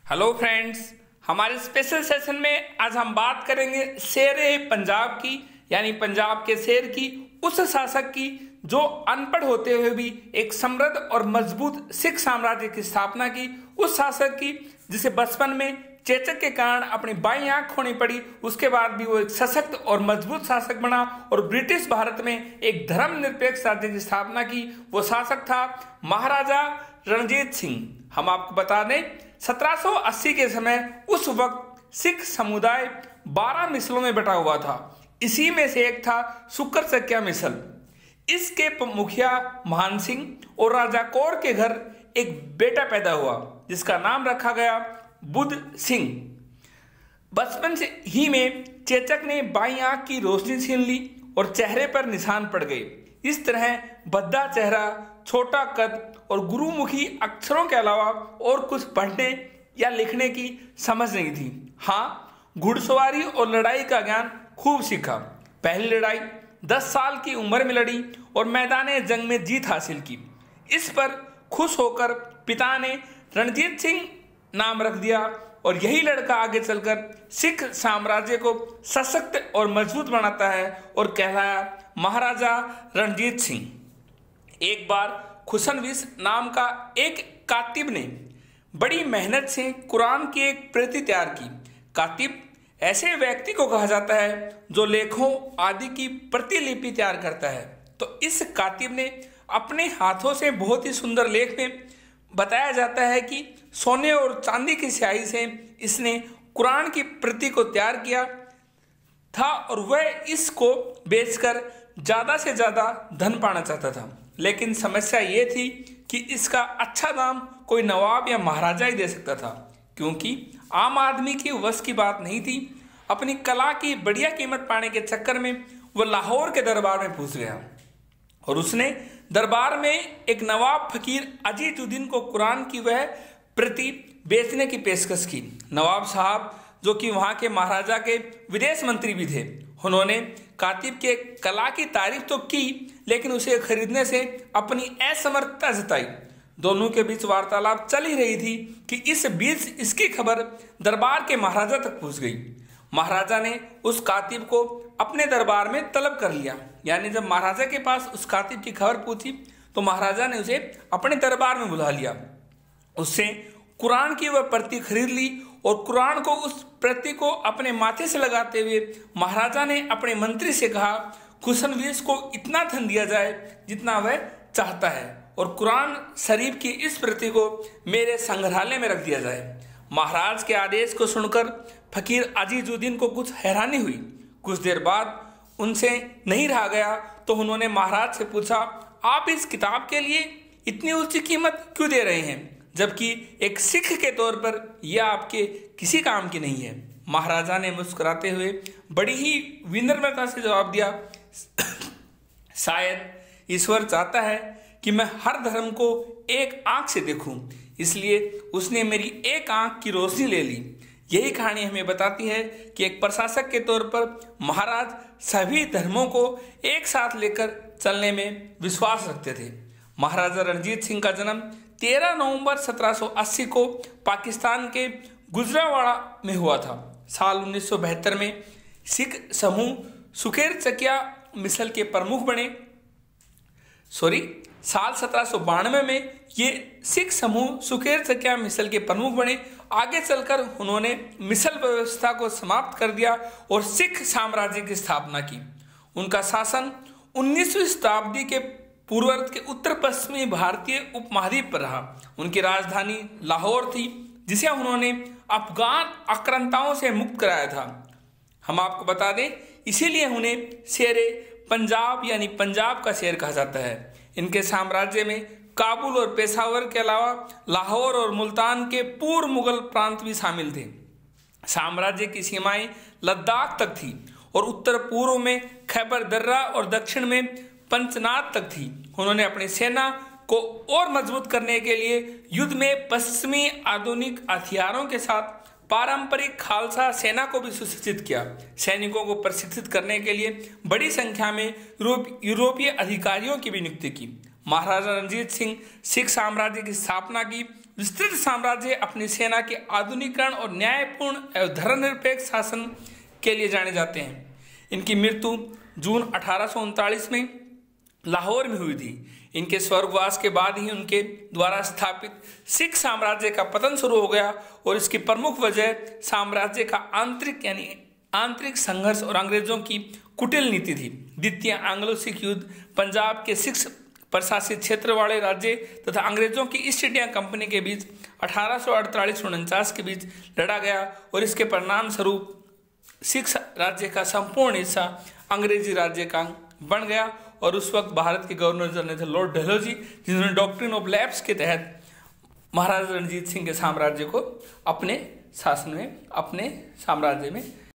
Hello friends, हमारे special session में आज हम बात करेंगे शेर पंजाब की, यानी पंजाब के शेर की, उस शासक की जो अनपढ़ होते हुए भी एक समृद्ध और मजबूत सिख साम्राज्य की स्थापना की, उस शासक की जिसे बचपन में चेचक के कारण अपनी बाईं आंख खोनी पड़ी, उसके बाद भी वो एक सशक्त और मजबूत शासक बना और ब्रिटिश भारत में एक धर्मनिरपेक्ष राज्य की स्थापना की। वो शासक था महाराजा रणजीत सिंह। हम आपको बता दें 1780 के समय उस वक्त सिख समुदाय 12 मिसलों में बटा हुआ था। इसी में से एक था सुकर चकिया मिसल। इसके मुखिया महान सिंह और राजा कौर के घर एक बेटा पैदा हुआ जिसका नाम रखा गया बुद्ध सिंह। बचपन से ही में चेचक ने बाईं आंख की रोशनी छीन ली और चेहरे पर निशान पड़ गए। इस तरह भद्दा चेहरा, छोटा कद और गुरुमुखी अक्षरों के अलावा और कुछ पढ़ने या लिखने की समझ नहीं थी। हाँ, घुड़सवारी और लड़ाई का ज्ञान खूब सीखा। पहली लड़ाई 10 साल की उम्र में लड़ी और मैदान जंग में जीत हासिल की। इस पर खुश होकर पिता ने रणजीत सिंह नाम रख दिया और यही लड़का आगे चलकर सिख साम्राज्य को सशक्त और मजबूत बनाता है और कहलाया महाराजा रणजीत सिंह। एक बार खुशनवीस नाम का एक कातिब ने बड़ी मेहनत से कुरान की एक प्रति तैयार की। कातिब ऐसे व्यक्ति को कहा जाता है जो लेखों आदि की प्रतिलिपि तैयार करता है। तो इस कातिब ने अपने हाथों से बहुत ही सुंदर लेख में बताया जाता है कि सोने और चांदी की स्याही से इसने कुरान की प्रति को तैयार किया था और वह इसको बेचकर ज़्यादा से ज़्यादा धन पाना चाहता था। लेकिन समस्या ये थी कि इसका अच्छा दाम कोई नवाब या महाराजा ही दे सकता था, क्योंकि आम आदमी की वश की बात नहीं थी। अपनी कला की बढ़िया कीमत पाने के चक्कर में वह लाहौर के दरबार में पहुंच गया और उसने दरबार में एक नवाब फकीर अजीजुद्दीन को कुरान की वह प्रति बेचने की पेशकश की। नवाब साहब, जो कि वहाँ के महाराजा के विदेश मंत्री भी थे, उन्होंने कातिब के कला की तारीफ तो की, लेकिन उसे खरीदने से अपनी असमर्थता जताई। दोनों के बीच वार्तालाप चल ही रही थी कि इस बीच इसकी खबर दरबार के महाराजा तक पहुंच गई। महाराजा ने उस कातिब को अपने दरबार में तलब कर लिया। यानी जब महाराजा के पास उस कातिब की खबर पूछी तो महाराजा ने उसे अपने दरबार में बुला लिया। उससे कुरान की वह प्रति खरीद ली और कुरान को, उस प्रति को अपने माथे से लगाते हुए महाराजा ने अपने मंत्री से कहा, खुशनवीस को इतना धन दिया जाए जितना वह चाहता है और कुरान शरीफ की इस प्रति को मेरे संग्रहालय में रख दिया जाए। महाराज के आदेश को सुनकर फकीर अजीजुद्दीन को कुछ हैरानी हुई। कुछ देर बाद उनसे नहीं रहा गया तो उन्होंने महाराज से पूछा, आप इस किताब के लिए इतनी ऊंची कीमत क्यों दे रहे हैं, जबकि एक सिख के तौर पर यह आपके किसी काम की नहीं है। महाराजा ने मुस्कुराते हुए बड़ी ही विनम्रता से जवाब दिया, शायद ईश्वर चाहता है कि मैं हर धर्म को एक आंख से देखूं, इसलिए उसने मेरी एक आंख की रोशनी ले ली। यही कहानी हमें बताती है कि एक प्रशासक के तौर पर महाराज सभी धर्मों को एक साथ लेकर चलने में विश्वास रखते थे। महाराजा रणजीत सिंह का जन्म 13 नवंबर 1780 को पाकिस्तान के गुजरांवाला में हुआ था। साल 1972 में सिख समूह सुकेर चकिया मिसल के प्रमुख बने। साल 1792 में ये सिख समूह सुकेर चकिया मिसल के प्रमुख बने। आगे चलकर उन्होंने मिसल व्यवस्था को समाप्त कर दिया और सिख साम्राज्य की स्थापना की। उनका शासन 19वीं शताब्दी के पूर्वार्ध के उत्तर पश्चिमी भारतीय उपमहाद्वीप पर रहा। उनकी राजधानी लाहौर थी, जिसे उन्होंने अफगान आक्रांताओं से मुक्त कराया था। हम आपको बता दें, इसीलिए उन्हें शेरे पंजाब यानी पंजाब का शेर कहा जाता है। इनके साम्राज्य में काबुल और पेशावर के अलावा लाहौर और मुल्तान के पूर्व मुगल प्रांत भी शामिल थे। साम्राज्य की सीमाएं लद्दाख तक थी और उत्तर पूर्व में खैबर दर्रा और दक्षिण में पंचनाद तक थी। उन्होंने अपनी सेना को और मजबूत करने के लिए युद्ध में पश्चिमी आधुनिक हथियारों के साथ पारंपरिक खालसा सेना को भी सुसज्जित किया। सैनिकों को प्रशिक्षित करने के लिए बड़ी संख्या में यूरोपीय अधिकारियों की भी नियुक्ति की। महाराजा रणजीत सिंह सिख साम्राज्य की स्थापना की विस्तृत साम्राज्य अपनी सेना के आधुनिकीकरण और न्यायपूर्ण एवं धर्मनिरपेक्ष शासन के लिए जाने जाते हैं। इनकी मृत्यु जून 1839 में लाहौर में हुई थी। इनके स्वर्गवास के बाद ही उनके द्वारा स्थापित सिख साम्राज्य का पतन शुरू हो गया और इसकी प्रमुख वजह साम्राज्य का आंतरिक संघर्ष और अंग्रेजों की कुटिल नीति थी। द्वितीय एंग्लो सिख युद्ध पंजाब के सिख प्रशासित क्षेत्र वाले राज्य तथा अंग्रेजों की ईस्ट इंडिया कंपनी के बीच 1848-49 के बीच लड़ा गया और इसके परिणाम स्वरूप सिख राज्य का संपूर्ण हिस्सा अंग्रेजी राज्य का बन गया। और उस वक्त भारत के गवर्नर जनरल थे लॉर्ड डलहौजी, जिन्होंने डॉक्ट्रिन ऑफ लैप्स के तहत महाराजा रणजीत सिंह के साम्राज्य को अपने शासन में, अपने साम्राज्य में